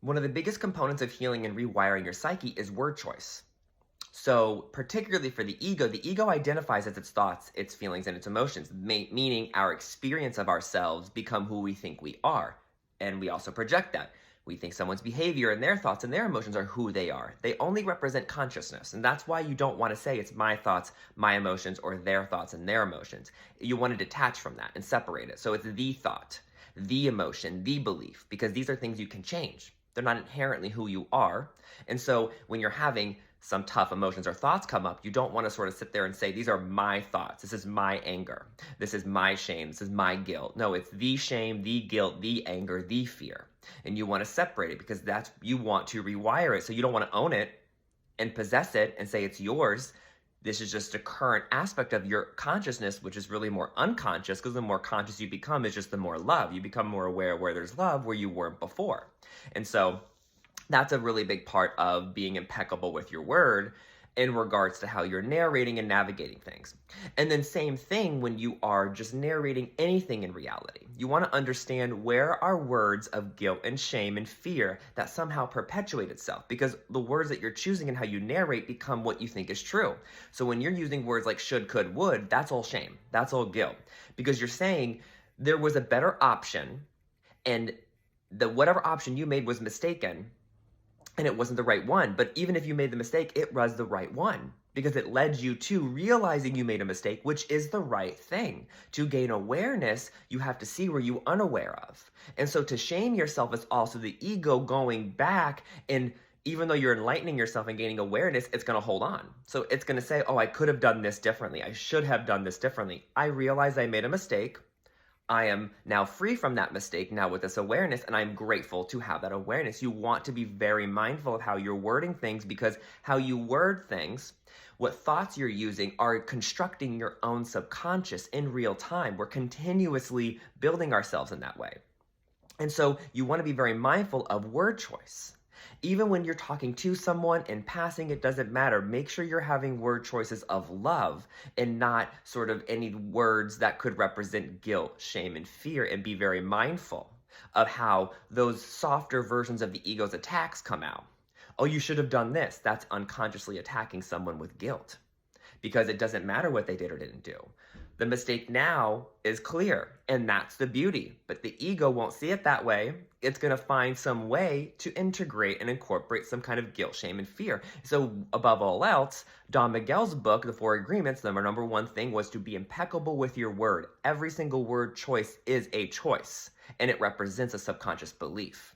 One of the biggest components of healing and rewiring your psyche is word choice. So, particularly for the ego identifies as its thoughts, its feelings, and its emotions, meaning our experience of ourselves become who we think we are. And we also project that. We think someone's behavior and their thoughts and their emotions are who they are. They only represent consciousness. And that's why you don't want to say it's my thoughts, my emotions, or their thoughts and their emotions. You want to detach from that and separate it. So it's the thought, the emotion, the belief, because these are things you can change. They're not inherently who you are. And so when you're having some tough emotions or thoughts come up, you don't want to sort of sit there and say, these are my thoughts. This is my anger. This is my shame. This is my guilt. No, it's the shame, the guilt, the anger, the fear. And you want to separate it because you want to rewire it. So you don't want to own it and possess it and say it's yours. This is just a current aspect of your consciousness, which is really more unconscious, because the more conscious you become is just the more love. You become more aware where there's love where you weren't before. And so that's a really big part of being impeccable with your word in regards to how you're narrating and navigating things. And then same thing when you are just narrating anything in reality. You want to understand where are words of guilt and shame and fear that somehow perpetuate itself, because the words that you're choosing and how you narrate become what you think is true. So when you're using words like should, could, would, that's all shame. That's all guilt, because you're saying there was a better option and whatever option you made was mistaken and it wasn't the right one. But even if you made the mistake, it was the right one because it led you to realizing you made a mistake, which is the right thing. To gain awareness, you have to see where you unaware of. And so to shame yourself is also the ego going back, and even though you're enlightening yourself and gaining awareness, it's going to hold on. So it's going to say, oh, I could have done this differently. I should have done this differently. I realize I made a mistake. I am now free from that mistake now with this awareness, and I'm grateful to have that awareness. You want to be very mindful of how you're wording things, because how you word things, what thoughts you're using, are constructing your own subconscious in real time. We're continuously building ourselves in that way. And so you want to be very mindful of word choice. Even when you're talking to someone in passing, it doesn't matter. Make sure you're having word choices of love and not sort of any words that could represent guilt, shame, and fear, and be very mindful of how those softer versions of the ego's attacks come out. Oh, you should have done this. That's unconsciously attacking someone with guilt, because it doesn't matter what they did or didn't do. The mistake now is clear, and that's the beauty. But the ego won't see it that way. It's going to find some way to integrate and incorporate some kind of guilt, shame, and fear. So above all else, Don Miguel's book, The Four Agreements, the number one thing was to be impeccable with your word. Every single word choice is a choice, and it represents a subconscious belief.